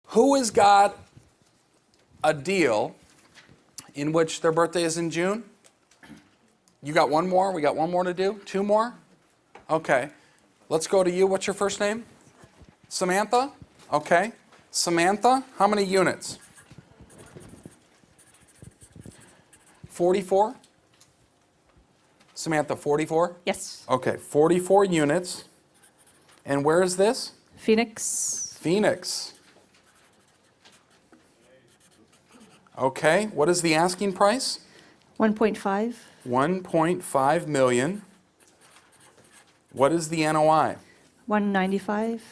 Who has got a deal in which their birthday is in June? You got one more? We got one more to do? Two more? Okay. Let's go to you. What's your first name? Samantha? Okay. Samantha, how many units? 44? Samantha, 44? Yes. Okay, 44 units. And where is this? Phoenix. Phoenix. Okay, what is the asking price? 1.5. 1.5 million. What is the NOI? 195.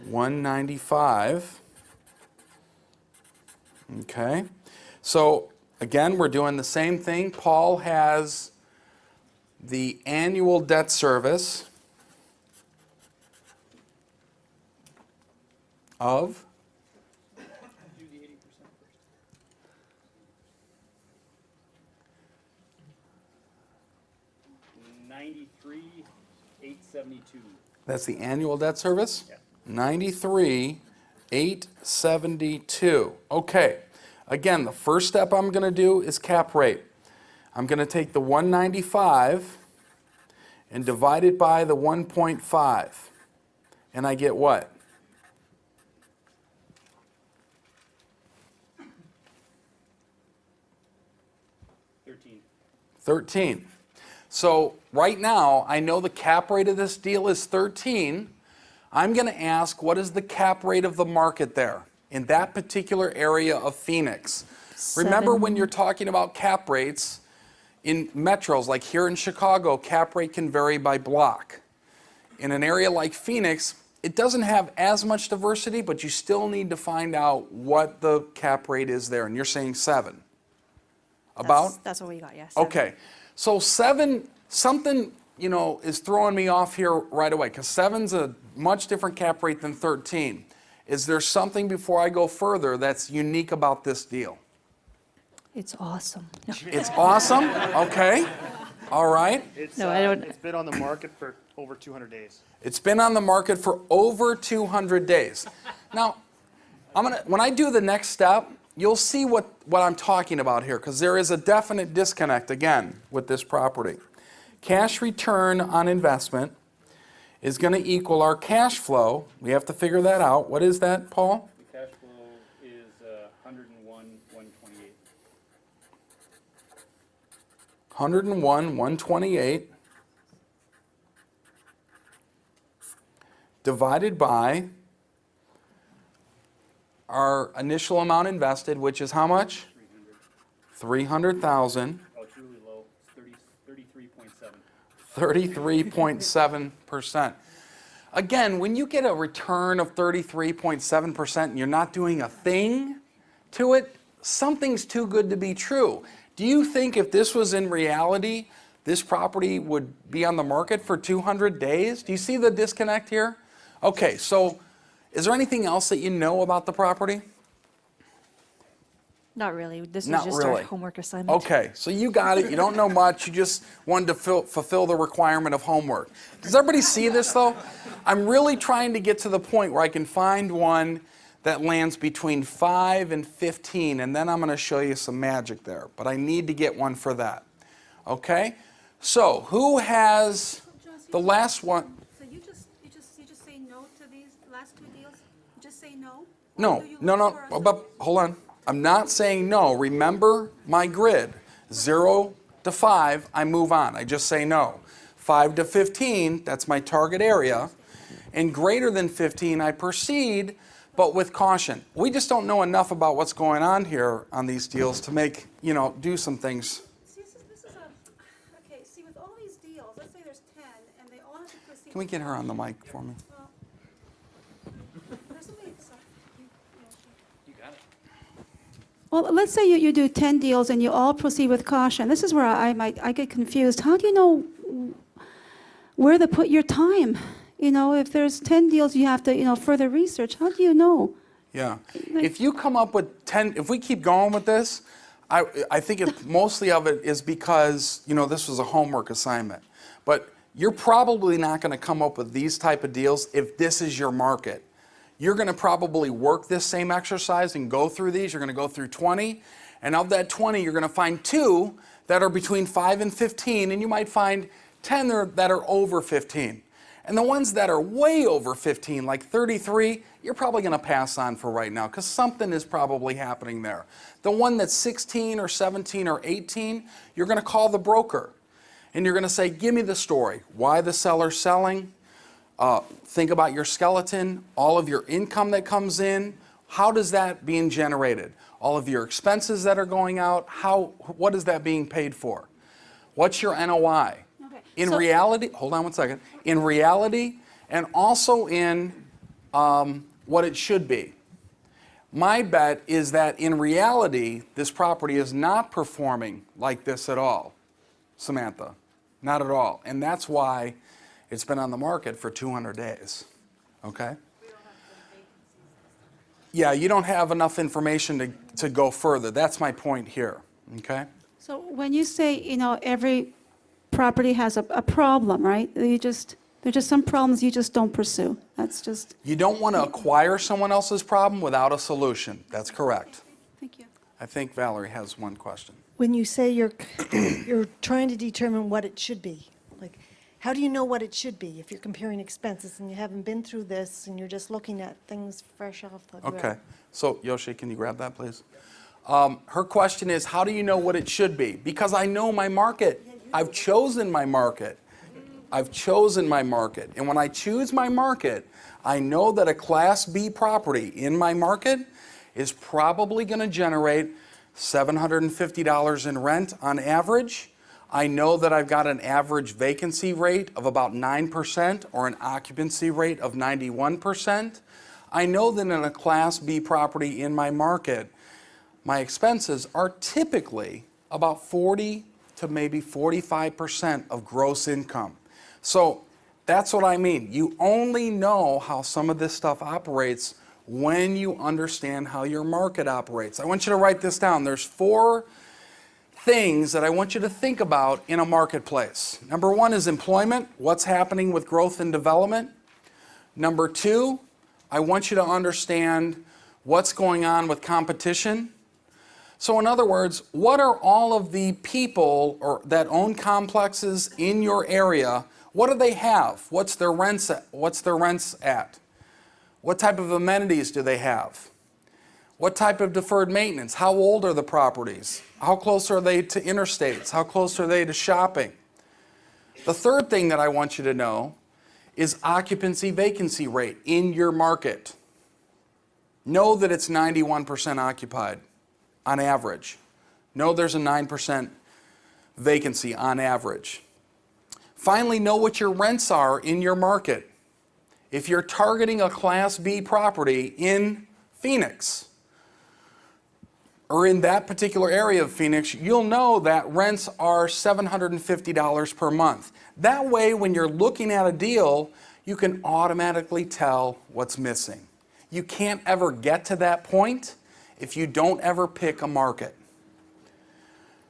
195. Okay. So again, we're doing the same thing. Paul has the annual debt service of 93,872. That's the annual debt service? Yeah. 93,872. Okay. Again, the first step I'm going to do is cap rate. I'm going to take the 195 and divide it by the 1.5. And I get what? 13. So right now, I know the cap rate of this deal is 13. I'm going to ask, what is the cap rate of the market there in that particular area of Phoenix? Remember, when you're talking about cap rates in metros, like here in Chicago, cap rate can vary by block. In an area like Phoenix, it doesn't have as much diversity, but you still need to find out what the cap rate is there. And you're saying 7. About? That's what we got, yes. Okay, so 7, something, is throwing me off here right away, because 7's a much different cap rate than 13. Is there something, before I go further, that's unique about this deal? It's awesome. No. It's awesome? Okay. All right. No, I don't. It's been on the market for over 200 days. It's been on the market for over 200 days. Now, when I do the next step, you'll see what I'm talking about here, because there is a definite disconnect, again, with this property. Cash return on investment is going to equal our cash flow. We have to figure that out. What is that, Paul? The cash flow is 101,128. 101,128 divided by our initial amount invested, which is how much? 300,000. Oh, it's really low. It's 33.7. 33.7%. Again, when you get a return of 33.7% and you're not doing a thing to it, something's too good to be true. Do you think if this was in reality, this property would be on the market for 200 days? Do you see the disconnect here? Okay, so is there anything else that you know about the property? Not really. This is Not just really. our homework assignment. Okay, so you got it. You don't know much. You just wanted to fulfill the requirement of homework. Does everybody see this, though? I'm really trying to get to the point where I can find one that lands between 5 and 15, and then I'm going to show you some magic there. But I need to get one for that. Okay? So, who has the last one? So you just say no to these last 2 deals? You just say no? No, no. But hold on. I'm not saying no. Remember my grid. 0 to 5, I move on. I just say no. 5 to 15, that's my target area. And greater than 15, I proceed, but with caution. We just don't know enough about what's going on here on these deals to make, do some things. See, this is okay, see, with all these deals, let's say there's 10, and they all have to proceed. Can we get her on the mic for me? Well, there's only, You got it. well, let's say you do 10 deals and you all proceed with caution. This is where I get confused. How do you know where to put your time? If there's 10 deals, you have to, further research. How do you know? Yeah. If you come up with 10, if we keep going with this, I think mostly of it is because, this was a homework assignment. But you're probably not going to come up with these type of deals if this is your market. You're going to probably work this same exercise and go through these. You're going to go through 20, and of that 20, you're going to find 2 that are between 5 and 15, and you might find 10 that are over 15. And the ones that are way over 15, like 33, you're probably going to pass on for right now because something is probably happening there. The one that's 16 or 17 or 18, you're going to call the broker. And you're going to say, give me the story. Why the seller's selling? Think about your skeleton, all of your income that comes in. How does that being generated? All of your expenses that are going out, what is that being paid for? What's your NOI? In reality, hold on one second. In reality, and also in what it should be. My bet is that in reality, this property is not performing like this at all, Samantha. Not at all. And that's why it's been on the market for 200 days. Okay? Yeah, you don't have enough information to go further. That's my point here. Okay? So when you say, every property has a problem, right? There's just some problems you just don't pursue. That's just. You don't want to acquire someone else's problem without a solution. That's correct. Thank you. I think Valerie has one question. When you say you're trying to determine what it should be, like, how do you know what it should be if you're comparing expenses and you haven't been through this and you're just looking at things fresh off the grill? Okay. So, Yoshi, can you grab that, please? Her question is, how do you know what it should be? Because I know my market. I've chosen my market. I've chosen my market. And when I choose my market, I know that a Class B property in my market is probably going to generate $750 in rent on average. I know that I've got an average vacancy rate of about 9% or an occupancy rate of 91%. I know that in a Class B property in my market, my expenses are typically about 40 to maybe 45% of gross income. So that's what I mean. You only know how some of this stuff operates when you understand how your market operates. I want you to write this down. There's 4 things that I want you to think about in a marketplace. Number 1 is employment. What's happening with growth and development? Number 2, I want you to understand what's going on with competition. So in other words, what are all of the people that own complexes in your area? What do they have? What's their rents at? What type of amenities do they have? What type of deferred maintenance? How old are the properties? How close are they to interstates? How close are they to shopping? The third thing that I want you to know is occupancy vacancy rate in your market. Know that it's 91% occupied on average. Know there's a 9% vacancy on average. Finally, know what your rents are in your market. If you're targeting a Class B property in Phoenix, or in that particular area of Phoenix, you'll know that rents are $750 per month. That way, when you're looking at a deal, you can automatically tell what's missing. You can't ever get to that point if you don't ever pick a market.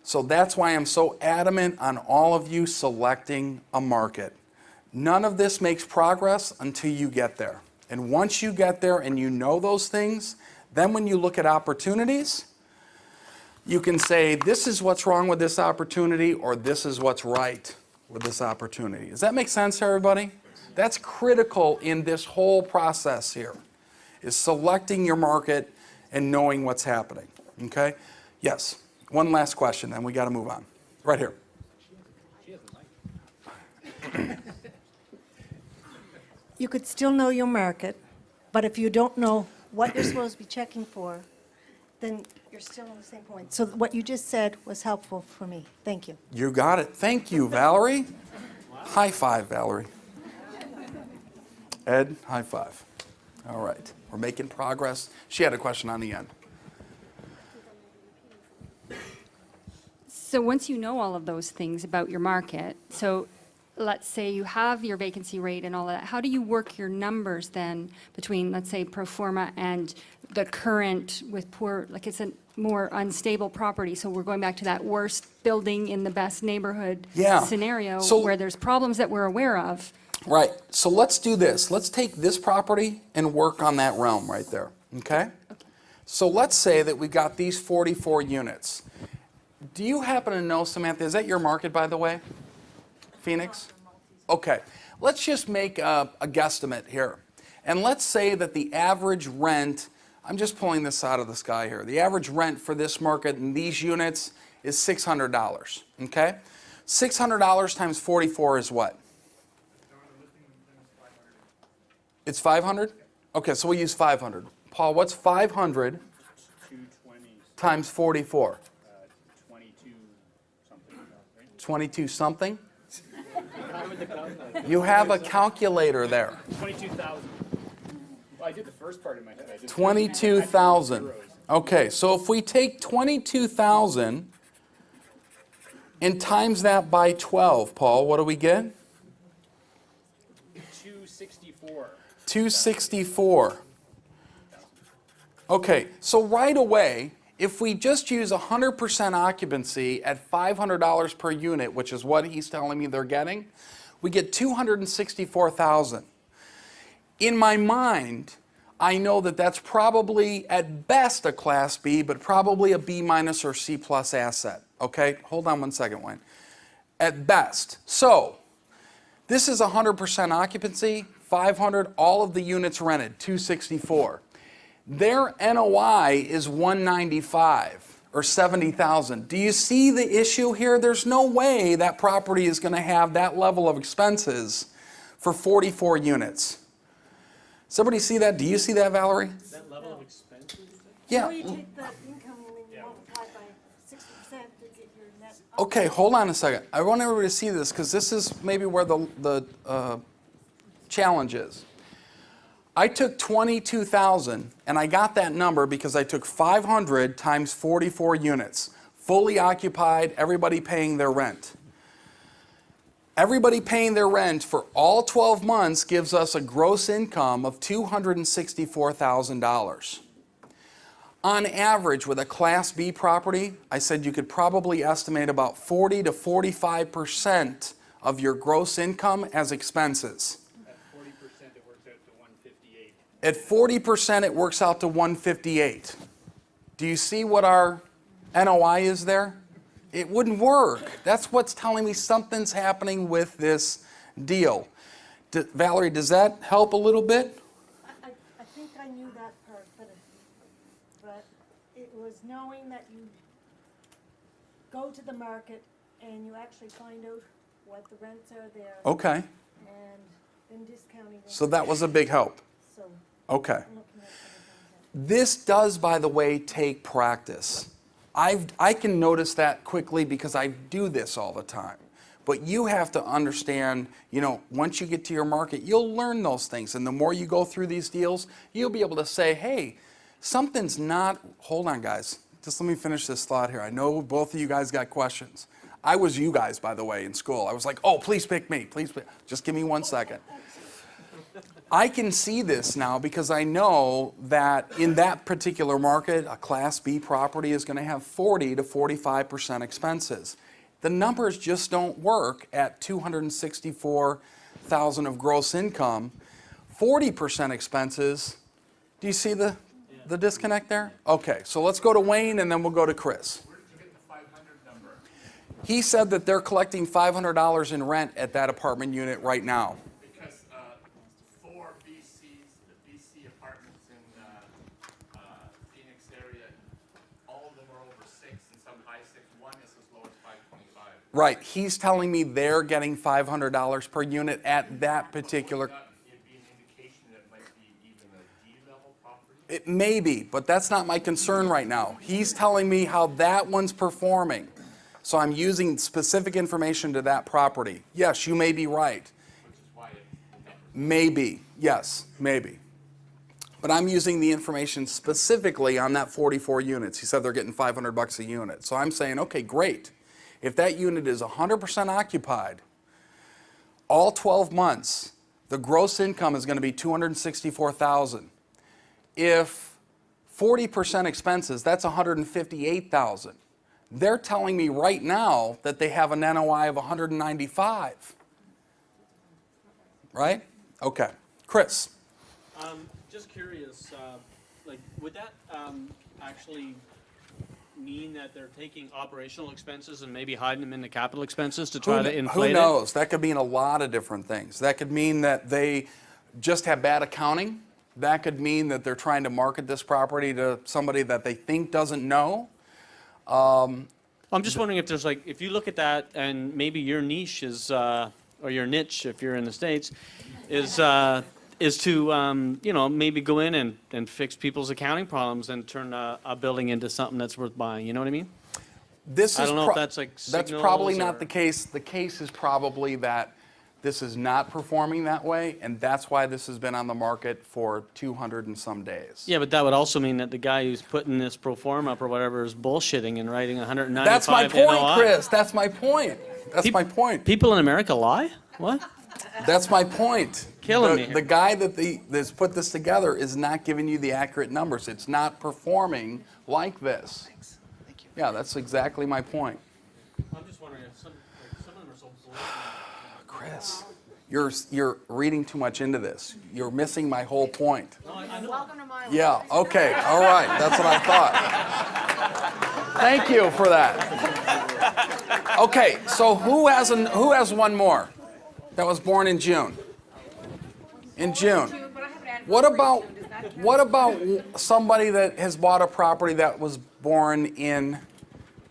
So that's why I'm so adamant on all of you selecting a market. None of this makes progress until you get there. And once you get there and you know those things, then when you look at opportunities, you can say, this is what's wrong with this opportunity, or this is what's right with this opportunity. Does that make sense to everybody? That's critical in this whole process here, is selecting your market and knowing what's happening. Okay? Yes. One last question, and we got to move on. Right here. You could still know your market, but if you don't know what you're supposed to be checking for, then you're still on the same point. So what you just said was helpful for me. Thank you. You got it. Thank you, Valerie. High five, Valerie. Ed, high five. All right. We're making progress. She had a question on the end. So once you know all of those things about your market, so let's say you have your vacancy rate and all of that, how do you work your numbers then between, let's say, pro forma and the current with poor, like it's a more unstable property, so we're going back to that worst building in the best neighborhood Yeah. scenario So- where there's problems that we're aware of. Right, so let's do this. Let's take this property and work on that realm right there, okay? So let's say that we got these 44 units. Do you happen to know, Samantha, is that your market, by the way? Phoenix? Okay, let's just make a guesstimate here. And let's say that the average rent, I'm just pulling this out of the sky here, the average rent for this market and these units is $600, okay? $600 times 44 is what? It's 500? Okay, so we'll use 500. Paul, what's 500 220, times 44? 22 something, right? 22 something? How would the calculator? You have a calculator there. 22,000. Well, I did the first part in my head. I did 22,000. zeros. Okay, so if we take 22,000 and times that by 12, Paul, what do we get? 264. 264. Okay, so right away, if we just use 100% occupancy at $500 per unit, which is what he's telling me they're getting, we get 264,000. In my mind, I know that that's probably at best a Class B, but probably a B minus or C plus asset. Okay, hold on one second, Wayne. At best. So, this is 100% occupancy, 500, all of the units rented, 264. Their NOI is 195 or 70,000. Do you see the issue here? There's no way that property is going to have that level of expenses for 44 units. Somebody see that? Do you see that, Valerie? That level of expenses? Yeah. So you take the income and then you multiply by 60% to get your net. Okay, hold on a second. I want everybody to see this because this is maybe where the challenge is. I took 22,000 and I got that number because I took 500 times 44 units, fully occupied, everybody paying their rent. Everybody paying their rent for all 12 months gives us a gross income of $264,000. On average, with a Class B property, I said you could probably estimate about 40 to 45% of your gross income as expenses. At 40%, it works out to 158. At 40%, it works out to 158. Do you see what our NOI is there? It wouldn't work. That's what's telling me something's happening with this deal. Valerie, does that help a little bit? I think I knew that part, but it was knowing that you go to the market and you actually find out what the rents are there Okay. and then discounting them. So that was a big help. So Okay. I'm looking at some of This does, by the way, take practice. I can notice that quickly because I do this all the time. But you have to understand, once you get to your market, you'll learn those things. And the more you go through these deals, you'll be able to say, hey, something's not, hold on, guys. Just let me finish this thought here. I know both of you guys got questions. I was you guys, by the way, in school. I was like, oh, please pick me. Please, just give me 1 second. I can see this now because I know that in that particular market, a Class B property is going to have 40 to 45% expenses. The numbers just don't work at $264,000 of gross income. 40% expenses. Do you see the disconnect there? Okay, so let's go to Wayne and then we'll go to Chris. Where did you get the 500 number? He said that they're collecting $500 in rent at that apartment unit right now. Because 4 BCs, the BC apartments in Phoenix area, all of them are over 6 and some high 6. One is as low as 525. Right, he's telling me they're getting $500 per unit at that particular. It'd be an indication that it might be even a D-level property. It may be, but that's not my concern right now. He's telling me how that one's performing. So I'm using specific information to that property. Yes, you may be right. Which is why it's Maybe, yes, maybe. But I'm using the information specifically on that 44 units. He said they're getting $500 a unit. So I'm saying, okay, great. If that unit is 100% occupied, all 12 months, the gross income is going to be $264,000. If 40% expenses, that's $158,000. They're telling me right now that they have an NOI of $195. right? Okay. Chris? Just curious, like, would that actually mean that they're taking operational expenses and maybe hiding them in the capital expenses to try to inflate Who knows? That could mean a lot of different things. That could mean that they just have bad accounting. That could mean that they're trying to market this property to somebody that they think doesn't know. I'm just wondering if there's like, if you look at that and maybe your niche is, or your niche, if you're in the States, is to, you know, maybe go in and fix people's accounting problems and turn a building into something that's worth buying, you know what I mean? This I is don't know if that's like that's probably signals not or- the case. The case is probably that this is not performing that way, and that's why this has been on the market for 200 and some days. Yeah, but that would also mean that the guy who's putting this pro forma up or whatever is bullshitting and writing 195 That's my point, NOI. Chris. That's my point. That's Peop- my point. People in America lie? What? That's my point. Killing the, me here. The guy that's put this together is not giving you the accurate numbers. It's not performing like this. Yeah, that's exactly my point. I'm just wondering if some of them are so blatant. Chris, you're reading too much into this. You're missing my whole point. Yeah, okay, all right, that's what I thought. Thank you for that. Okay, so who has one more that was born in June? In June. What about somebody that has bought a property that was born in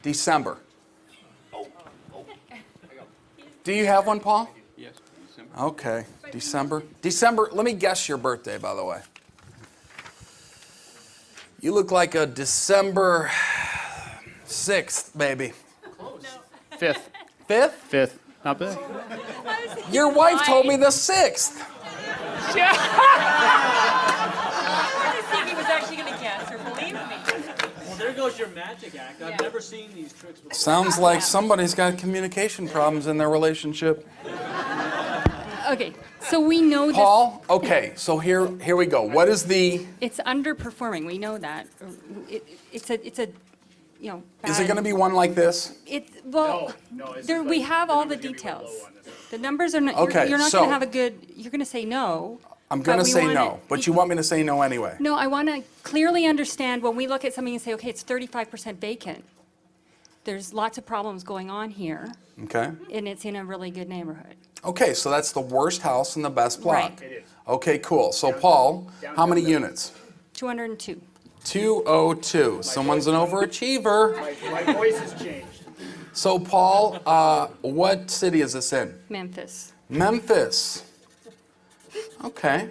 December? Do you have one, Paul? Yes, December. Okay, December, let me guess your birthday, by the way. You look like a December 6th, baby. Fifth. 5th? Fifth. Not bad. Your wife told me the 6th. See if he was actually going to guess or believe me. Well, there goes your magic act. I've never seen these tricks before. Sounds like somebody's got communication problems in their relationship. Okay, so we know this, Paul, okay, so here we go. What is it's underperforming, we know that. It's a, you know, is it bad- gonna be one like this? Well, No, it's there, just we like have the all the number's gonna be real details. low on this one. The numbers are not, Okay, you're not so- gonna have a good, you're gonna say no. I'm but gonna we say wanna- no, but you want me to say no anyway. No, I wanna clearly understand when we look at something and say, okay, it's 35% vacant. There's lots of problems going on here, Okay? and it's in a really good neighborhood. Okay, so that's the worst house in the best block. Right. It is. Okay, cool. So Paul, how many units? 202, 202. Someone's an overachiever. My voice has changed. So Paul, what city is this in? Memphis, Memphis. Okay.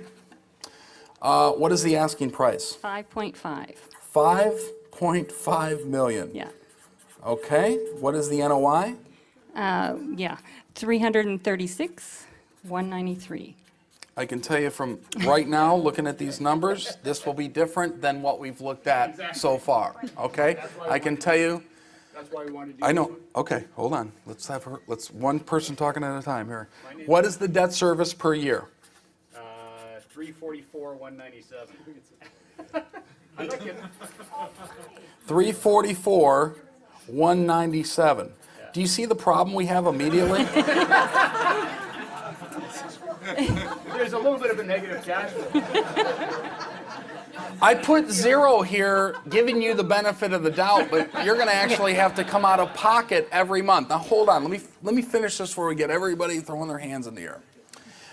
What is the asking price? 5.5, 5.5 million. yeah. Okay. What is the NOI? Yeah, 336, 193. I can tell you from right now, looking at these numbers, this will be different than what we've looked at so far. Okay? I can tell you, That's why we wanted to do I this know. one. Okay, hold on. Let's have her. Let's one person talking at a time here. What is the debt service per year? 344, 197. I'm not kidding. 344, 197. Do you see the problem we have immediately? There's a little bit of a negative cash flow. I put 0 here, giving you the benefit of the doubt, but you're going to actually have to come out of pocket every month. Now hold on. Let me finish this before we get everybody throwing their hands in the air.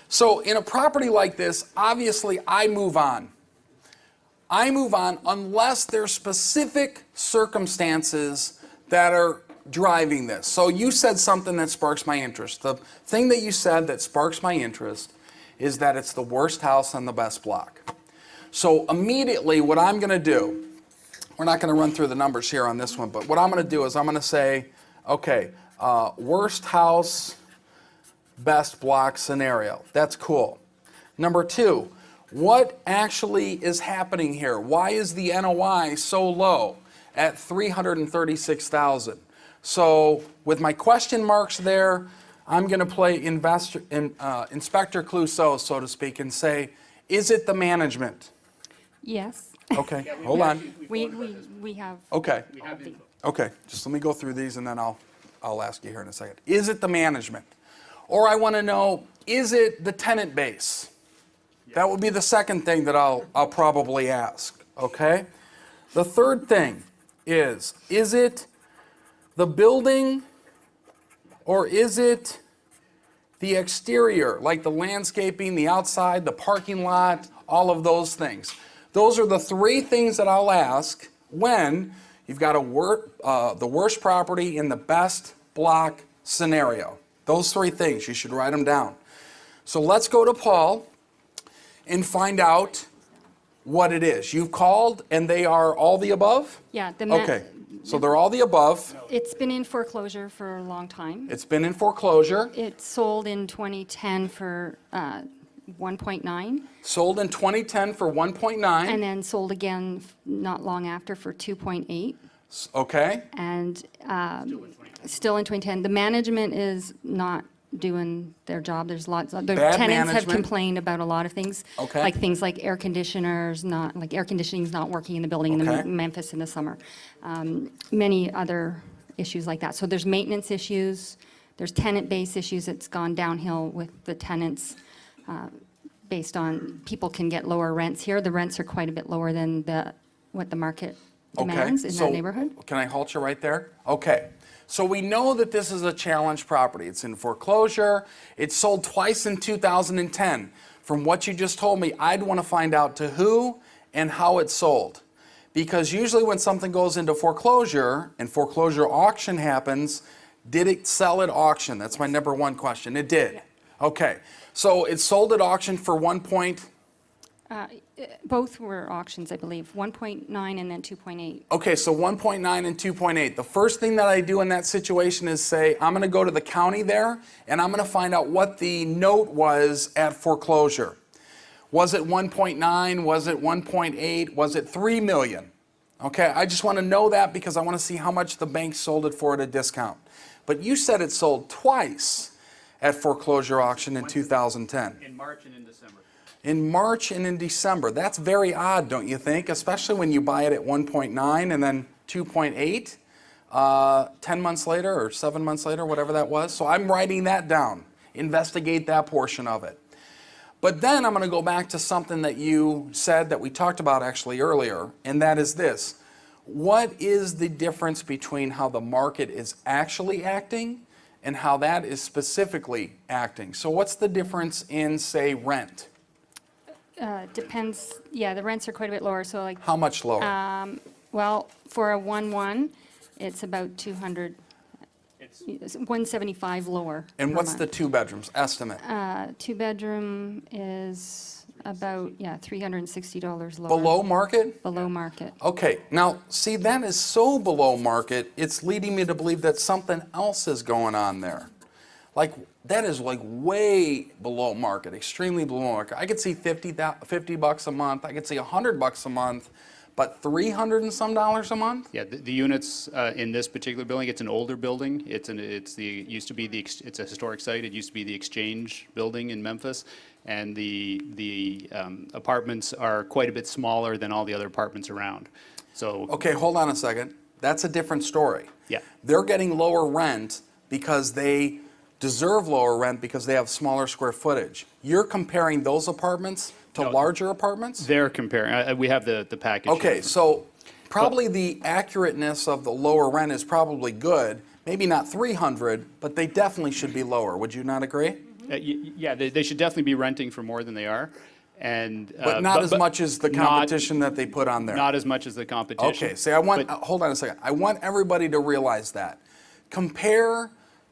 So in a property like this, obviously I move on. I move on unless there's specific circumstances that are driving this. So you said something that sparks my interest. The thing that you said that sparks my interest is that it's the worst house on the best block. So immediately what I'm going to do, we're not going to run through the numbers here on this one, but what I'm going to do is I'm going to say, okay, worst house, best block scenario. That's cool. Number 2, what actually is happening here? Why is the NOI so low at $336,000? So with my question marks there, I'm going to play Inspector Clouseau, so to speak, and say, is it the management? Yes, Okay, hold on. we have. Okay, We have info. okay. Just let me go through these and then I'll ask you here in a second. Is it the management? Or I want to know, is it the tenant base? That would be the second thing that I'll probably ask, okay? The third thing is it the building or is it the exterior, like the landscaping, the outside, the parking lot, all of those things? Those are the three things that I'll ask when you've got the worst property in the best block scenario. Those three things, you should write them down. So let's go to Paul and find out what it is. You've called and they are all the above? Yeah, Okay, so they're all the above. it's been in foreclosure for a long time. It's been in foreclosure. It sold in 2010 for 1.9, Sold in 2010 for 1.9. and then sold again not long after for 2.8. Okay, And still in 2010. The management is not doing their job. There's lots of, the Bad tenants have management. complained about a lot of things. Okay. Like things like air conditioners, like air conditioning's not working in the building in Okay. Memphis in the summer. Many other issues like that. So there's maintenance issues, there's tenant-based issues. It's gone downhill with the tenants based on people can get lower rents here. The rents are quite a bit lower than what the market okay. demands in So that neighborhood. can I halt you right there? Okay, so we know that this is a challenge property. It's in foreclosure. It sold twice in 2010. From what you just told me, I'd want to find out to who and how it sold. Because usually when something goes into foreclosure and foreclosure auction happens, did it sell at auction? That's my number one question. It did. Okay, so it sold at auction for Both were auctions, I believe, 1.9 and then 2.8. Okay, so 1.9 and 2.8. The first thing that I do in that situation is say, I'm going to go to the county there, and I'm going to find out what the note was at foreclosure. Was it 1.9? Was it 1.8? Was it 3 million? Okay, I just want to know that because I want to see how much the bank sold it for at a discount. But you said it sold twice at foreclosure auction in 2010. In March and in December. In March and in December. That's very odd, don't you think? Especially when you buy it at 1.9 and then 2.8 10 months later or 7 months later, whatever that was. So I'm writing that down. Investigate that portion of it. But then I'm going to go back to something that you said that we talked about actually earlier, and that is this. What is the difference between how the market is actually acting and how that is specifically acting? So what's the difference in, say, rent? Depends, yeah, the rents are quite a bit lower, so like, How much lower? well, for a 1-1, it's about 200, 175 lower. And per what's the month. 2 bedrooms estimate? Two-bedroom is about, yeah, $360 lower. Below market? Below market. Okay, now, see, that is so below market, it's leading me to believe that something else is going on there. Like, that is like way below market, extremely below market. I could see $50 a month, I could see $100 a month, but $300 and some dollars a month? Yeah, the units in this particular building, it's an older building. It's a historic site. It used to be the Exchange building in Memphis. And the apartments are quite a bit smaller than all the other apartments around. So, Okay, hold on a second. That's a different story. yeah. They're getting lower rent because they deserve lower rent because they have smaller square footage. You're comparing those apartments to No. larger apartments? They're comparing, we have the package. Okay, here. so probably the accurateness of the lower rent is probably good. Maybe not 300, but they definitely should be lower. Would you not agree? Yeah, they should definitely be renting for more than they are. And, But not as much as the not- competition that they put on there. Not as much as the competition. Okay, see, I want, but- hold on a second. I want everybody to realize that. Compare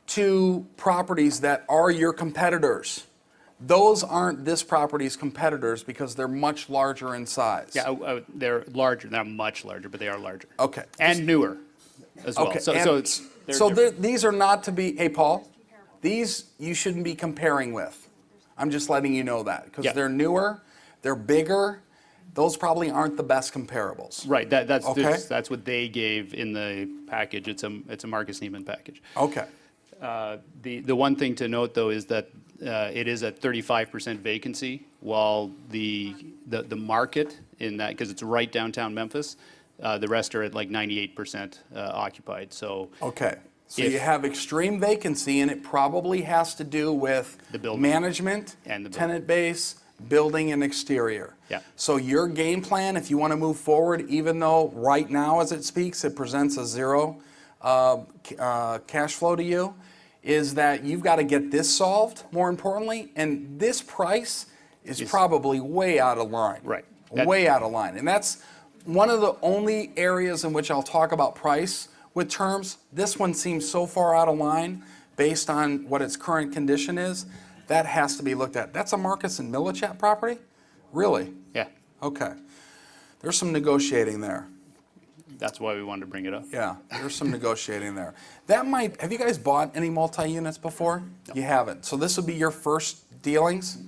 to properties that are your competitors. Those aren't this property's competitors because they're much larger in size. Yeah, they're larger, not much larger, but they are larger. Okay. And newer as well. Okay, So and they're so different. these are not to be, hey, Paul, these you shouldn't be comparing with. I'm just letting you know that because Yeah. they're newer, they're bigger. Those probably aren't the best comparables. Right, that's Okay. that's what they gave in the package. It's a Marcus Neiman package. Okay. The one thing to note, though, is that it is at 35% vacancy, while the market in that, because it's right downtown Memphis, the rest are at like 98% occupied, so. Okay. So you have extreme vacancy, and it probably has to do with The building. management, And the building. tenant base, building, and exterior. Yeah. So your game plan, if you want to move forward, even though right now as it speaks, it presents a zero cash flow to you, is that you've got to get this solved, more importantly, and this price is probably way out of line. Right. Way out of line. And that's one of the only areas in which I'll talk about price with terms. This one seems so far out of line based on what its current condition is. That has to be looked at. That's a Marcus and Millichat property? Really? Yeah, Okay. There's some negotiating there. that's why we wanted to bring it up. Yeah, there's some negotiating there. That might, have you guys bought any multi-units before? You haven't. So this would be your first dealings?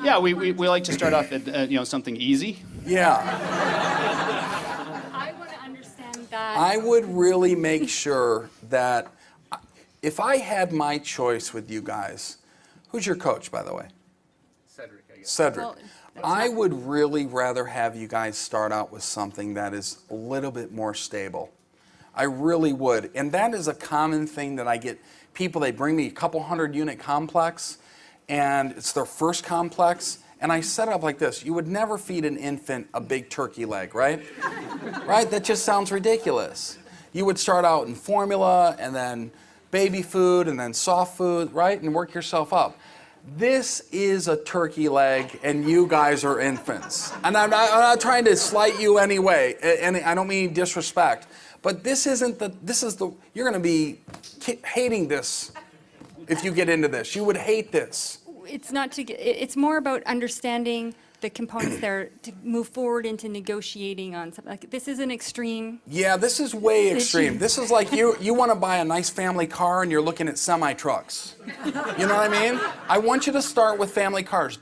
Yeah, we like to start off at, something easy. Yeah. I want to understand that. I would really make sure that if I had my choice with you guys, who's your coach, by the way? Cedric, I guess. Cedric. Well, I would really rather have you guys start out with something that is a little bit more stable. I really would. And that is a common thing that I get people, they bring me a couple 100-unit complex, and it's their first complex, and I set it up like this. You would never feed an infant a big turkey leg, right? Right? That just sounds ridiculous. You would start out in formula, and then baby food, and then soft food, right? And work yourself up. This is a turkey leg, and you guys are infants. And I'm not trying to slight you anyway, and I don't mean disrespect, but this is you're gonna be hating this if you get into this. You would hate this. It's not to get, it's more about understanding the components there to move forward into negotiating on something. Like, this is an extreme. Yeah, this is way extreme. This is like you want to buy a nice family car and you're looking at semi-trucks. You know what I mean? I want you to start with family cars.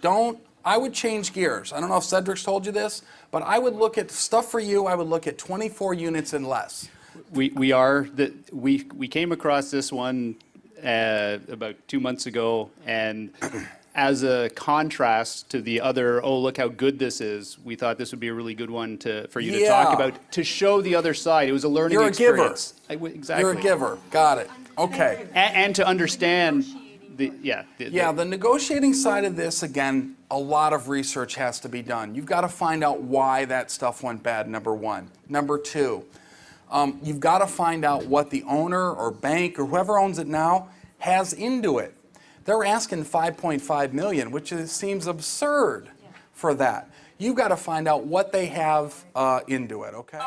I would change gears. I don't know if Cedric's told you this, but I would look at stuff for you. I would look at 24 units and less. We came across this one about 2 months ago, and as a contrast to the other, oh, look how good this is, we thought this would be a really good one for you to talk about, to show the other side. It was a learning You're a experience. giver. Exactly. You're a giver. Got it. Okay. And to understand the negotiating side of this, again, a lot of research has to be done. You've got to find out why that stuff went bad, number one. Number two, you've got to find out what the owner or bank or whoever owns it now has into it. They're asking $5.5 million, which seems absurd for that. You've got to find out what they have into it, okay?